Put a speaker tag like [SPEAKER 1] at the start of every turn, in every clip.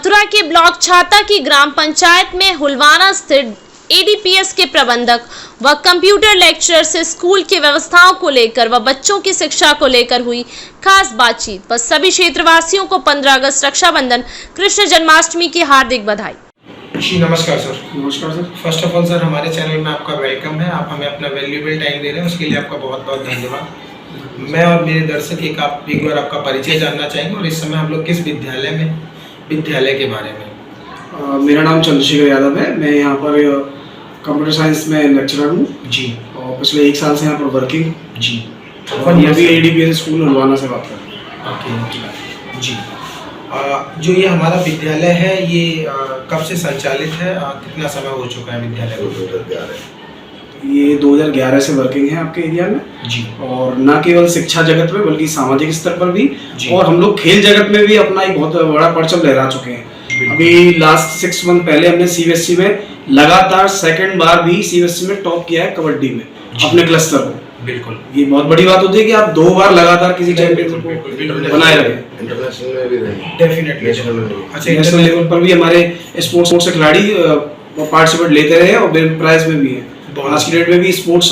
[SPEAKER 1] मथुरा के ब्लॉक छाता की ग्राम पंचायत में हुलवाना स्थित एडीपीएस के प्रबंधक व कंप्यूटर लेक्चरर से स्कूल की व्यवस्थाओं को लेकर व बच्चों की शिक्षा को लेकर हुई खास बातचीत व सभी क्षेत्रवासियों को 15 अगस्त रक्षाबंधन कृष्ण जन्माष्टमी की हार्दिक बधाई।
[SPEAKER 2] जी नमस्कार सर।
[SPEAKER 3] नमस्कार sir.
[SPEAKER 2] First of all sir, हमारे चैनल में आपका वेलकम है। आप हमें अपना वैल्यूएबल टाइम दे रहे हैं, उसके लिए आपका बहुत बहुत धन्यवाद। मैं और मेरे दर्शक एक बार आपका परिचय जानना चाहेंगे और इस समय हम लोग किस विद्यालय के बारे में।
[SPEAKER 3] मेरा नाम चंद्रशेखर यादव है। मैं यहाँ पर कंप्यूटर साइंस में लेक्चरर हूँ
[SPEAKER 2] जी,
[SPEAKER 3] और पिछले 1 साल से यहाँ पर वर्किंग
[SPEAKER 2] जी।
[SPEAKER 3] और ये भी एडीपीएस स्कूल हुलवाना से बात कर रहे हैं।
[SPEAKER 2] ओके जी। जो ये हमारा विद्यालय है ये कब से संचालित है, कितना समय हो चुका है विद्यालय को?
[SPEAKER 3] 2011। ये 2011 से वर्किंग है आपके एरिया में
[SPEAKER 2] जी।
[SPEAKER 3] और न केवल शिक्षा जगत में बल्कि सामाजिक स्तर पर भी, और हम लोग खेल जगत में भी अपना एक बहुत बड़ा परचम लहरा चुके हैं। अभी लास्ट 6 मंथ पहले हमने सीबीएसई में लगातार 2nd बार भी सीबीएसई में टॉप किया है कबड्डी में अपने क्लस्टर को।
[SPEAKER 2] बिल्कुल,
[SPEAKER 3] ये बहुत बड़ी बात होती है कि आप 2 बार लगातार किसी चैंपियनशिप को बनाए रखें।
[SPEAKER 4] इंटरनेशनल में भी रहे,
[SPEAKER 2] डेफिनेटली।
[SPEAKER 4] अच्छा,
[SPEAKER 3] नेशनल लेवल पर भी हमारे स्पोर्ट्स से खिलाड़ी पार्टिसिपेट लेते रहे और प्राइज में भी है। आज की डेट में भी स्पोर्ट्स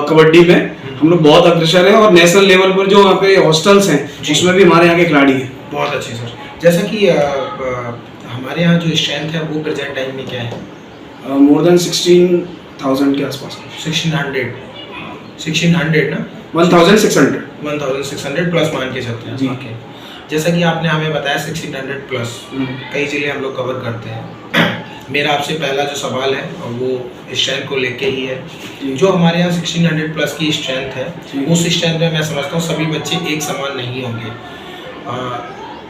[SPEAKER 3] कबड्डी में हम लोग बहुत अग्रसर हैं और नेशनल लेवल पर जो यहाँ पे हॉस्टल्स हैं उसमें भी हमारे यहाँ के खिलाड़ी हैं।
[SPEAKER 2] बहुत अच्छे सर। जैसा कि हमारे यहाँ जो स्ट्रेंथ है वो प्रेजेंट टाइम में क्या है?
[SPEAKER 3] मोर देन 16,000 के आसपास।
[SPEAKER 2] 1600 ना?
[SPEAKER 3] 1600
[SPEAKER 2] प्लस मान के चलते हैं
[SPEAKER 3] जी।
[SPEAKER 2] ओके। जैसा कि आपने हमें बताया 1600 प्लस कई जिले हम लोग कवर करते हैं। मेरा आपसे पहला जो सवाल है वो स्ट्रेंथ को लेके ही है। जो हमारे यहाँ 1600 प्लस की स्ट्रेंथ है, उस स्ट्रेंथ में मैं समझता हूँ सभी बच्चे एक समान नहीं होंगे।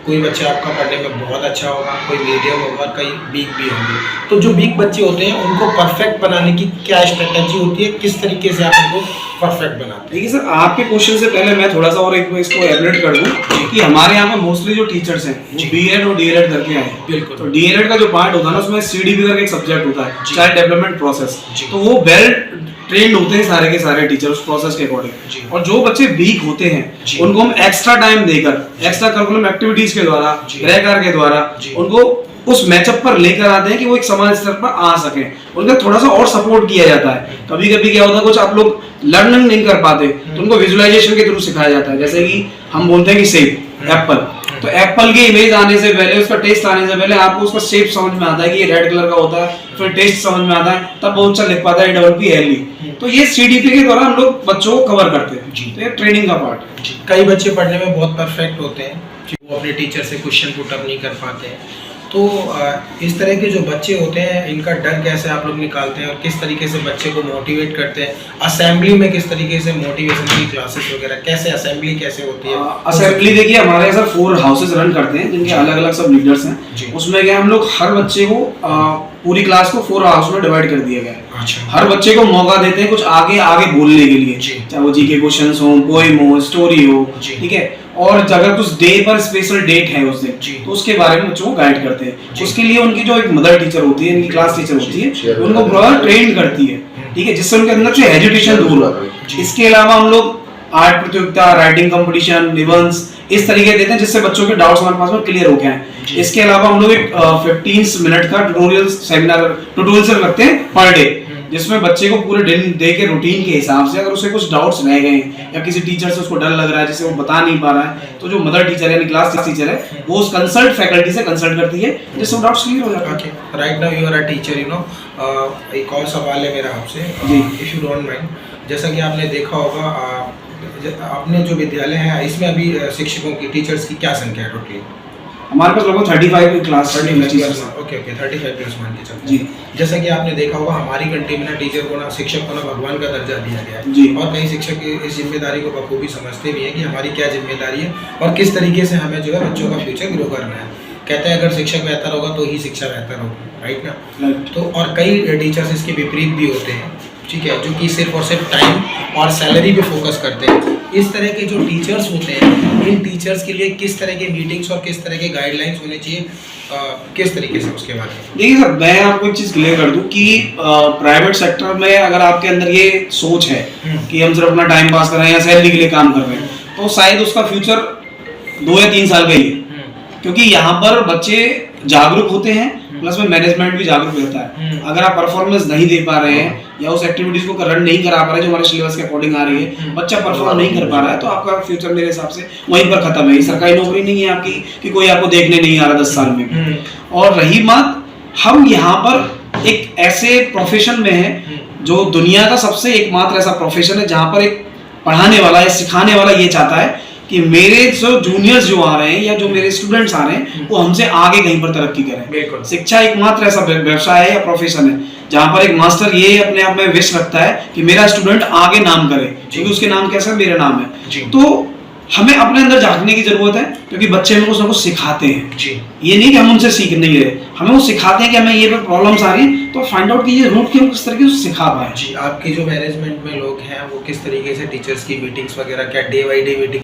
[SPEAKER 2] कोई बच्चा आपका पढ़ने में बहुत अच्छा होगा, कोई मीडियम होगा, कई वीक भी होंगे। तो जो वीक बच्चे होते हैं उनको परफेक्ट बनाने की क्या स्ट्रेटजी होती है, किस तरीके से आप उनको परफेक्ट बनाते हैं?
[SPEAKER 3] देखिए सर, आपके क्वेश्चन से पहले मैं थोड़ा सा और एक इसको एलरेट कर दूं कि हमारे यहाँ पे मोस्टली जो टीचर्स हैं वो बीएड और डीएलएड करके आए हैं।
[SPEAKER 2] बिल्कुल।
[SPEAKER 3] तो डीएलएड का जो पार्ट होता है ना, उसमें सीडीपी करके एक सब्जेक्ट होता है, चाइल्ड डेवलपमेंट प्रोसेस। तो वो वेल ट्रेंड होते हैं सारे के सारे टीचर उस प्रोसेस के अकॉर्डिंग। और जो बच्चे वीक होते हैं उनको हम एक्स्ट्रा टाइम देकर एक्स्ट्रा करिकुलम एक्टिविटीज के द्वारा, गृह कार्य के द्वारा उनको उस मैचअप पर लेकर आते हैं कि वो एक समान स्तर पर आ सके। उनका थोड़ा सा और सपोर्ट किया जाता है। कभी कभी क्या होता है, कुछ आप लोग लर्निंग नहीं कर पाते तो उनको विजुअलाइजेशन के थ्रू सिखाया जाता है। जैसे कि हम बोलते हैं कि सेब एप्पल, तो एप्पल की इमेज आने से पहले, उसका टेस्ट आने से पहले आपको उसका शेप समझ में आता है कि ये रेड कलर का होता है, फिर टेस्ट समझ में आता है, तब बहुत अच्छा लिख पाता है DPPLE। तो ये सीडीपी के द्वारा हम लोग बच्चों को कवर करते हैं जी। तो ये ट्रेनिंग का पार्ट है।
[SPEAKER 2] कई बच्चे पढ़ने में बहुत परफेक्ट होते हैं, वो अपने टीचर से क्वेश्चन पुट अप नहीं कर पाते हैं। तो इस तरह के जो बच्चे होते हैं इनका डर कैसे आप लोग निकालते हैं और किस तरीके से बच्चे को मोटिवेट करते हैं? असेंबली में किस तरीके से मोटिवेशन की क्लासेस वगैरह कैसे, असेंबली कैसे होती है?
[SPEAKER 3] असेंबली देखिए, हमारे यहाँ 4 हाउसेस रन करते हैं जिनके अलग अलग सब लीडर्स हैं। उसमें क्या हम लोग हर बच्चे को पूरी क्लास को 4 हाउस में डिवाइड कर दिया गया है।
[SPEAKER 2] अच्छा।
[SPEAKER 3] हर बच्चे को मौका देते हैं कुछ आगे आगे बोलने के लिए, चाहे वो जीके क्वेश्चंस हो, पोएम हो, स्टोरी हो, ठीक है। और अगर कुछ डे पर स्पेशल डेट है उस दिन, तो उसके बारे में बच्चों को गाइड करते हैं। उसके लिए उनकी जो एक मदर टीचर होती है, इनकी क्लास टीचर होती है, उनको पूरा ट्रेन करती है, ठीक है, जिससे उनके अंदर से हेजिटेशन दूर हो। इसके अलावा हम लोग आर्ट प्रतियोगिता, राइटिंग कंपटीशन, निबंध इस तरीके देते हैं जिससे बच्चों के डाउट्स हमारे पास में क्लियर हो गए हैं। इसके अलावा हम लोग एक 15 मिनट का ट्यूटोरियल रखते हैं पर डे, जिसमें बच्चे को पूरे दिन डे के रूटीन के हिसाब से अगर उसे कुछ डाउट्स रह गए या किसी टीचर से उसको डर लग रहा है जिसे वो बता नहीं पा रहा है, तो जो मदर टीचर है यानी क्लास टीचर है वो उस कंसल्ट फैकल्टी से कंसल्ट करती है जिससे डाउट्स क्लियर हो जाते हैं।
[SPEAKER 2] Okay, right now you are a teacher, you know. एक और सवाल है मेरा आपसे, इफ यू डोंट माइंड। जैसा कि आपने देखा होगा, अपने जो विद्यालय है इसमें अभी शिक्षकों की, टीचर्स की क्या संख्या है टोटली?
[SPEAKER 3] हमारे पास लगभग 35 क्लास।
[SPEAKER 2] ओके, 35 प्लस मान के चलते हैं। जैसा कि आपने देखा होगा हमारी कंट्री में ना टीचर को ना, शिक्षक को ना भगवान का दर्जा दिया गया है जी। और कई शिक्षक इस जिम्मेदारी को बखूबी समझते भी हैं कि हमारी क्या जिम्मेदारी है और किस तरीके से हमें जो है बच्चों का फ्यूचर ग्रो करना है। कहते हैं अगर शिक्षक बेहतर होगा तो ही शिक्षा बेहतर होगी, राइट ना? तो और कई टीचर्स इसके विपरीत भी होते हैं, ठीक है, जो कि सिर्फ और सिर्फ टाइम और सैलरी पे फोकस करते हैं। इस तरह के जो टीचर्स होते हैं, इन टीचर्स के लिए किस तरह के मीटिंग्स और किस तरह के गाइडलाइंस होने चाहिए, किस तरीके से, उसके बारे में?
[SPEAKER 3] देखिए सर, मैं आपको एक चीज क्लियर कर दूं कि प्राइवेट सेक्टर में अगर आपके अंदर ये सोच है कि हम सिर्फ अपना टाइम पास कर रहे हैं या सैलरी के लिए काम कर रहे हैं, तो शायद उसका फ्यूचर 2 या 3 साल का ही है। क्योंकि यहाँ पर बच्चे जागरूक होते हैं, प्लस में मैनेजमेंट भी जागरूक रहता है। अगर आप परफॉर्मेंस नहीं दे पा रहे हैं या उस एक्टिविटीज को रन नहीं करा पा रहे जो हमारे सिलेबस के अकॉर्डिंग आ रही है, बच्चा परफॉर्म नहीं कर पा रहा है, तो आपका फ्यूचर मेरे हिसाब से वहीं पर खत्म है। सरकारी नौकरी नहीं है आपकी कि कोई आपको देखने नहीं आ रहा 10 साल में। और रही बात, हम यहाँ पर एक ऐसे प्रोफेशन में है जो दुनिया का सबसे एकमात्र ऐसा प्रोफेशन है जहाँ पर एक पढ़ाने वाला या सिखाने वाला ये चाहता है कि मेरे जो जूनियर्स जो आ रहे हैं या जो मेरे स्टूडेंट्स आ रहे हैं वो हमसे आगे कहीं पर तरक्की करें। शिक्षा एकमात्र ऐसा व्यवसाय है या प्रोफेशन है जहाँ पर एक मास्टर ये अपने आप में विश रखता है कि मेरा स्टूडेंट आगे नाम करे, क्योंकि उसके नाम कैसा है, मेरा नाम है। तो हमें अपने अंदर झांकने की जरूरत है, क्योंकि बच्चे हमें कुछ ना कुछ सिखाते हैं। ये नहीं कि हम उनसे सीख नहीं रहे, हमें वो सिखाते हैं कि हमें ये प्रॉब्लम्स आ रही है, तो फाइंड आउट कीजिए रूट की हम किस तरीके से सिखा पाए।
[SPEAKER 2] जी, आपकी जो मैनेजमेंट में लोग हैं वो किस तरीके से टीचर्स की मीटिंग्स वगैरह, क्या डे बाई डे मीटिंग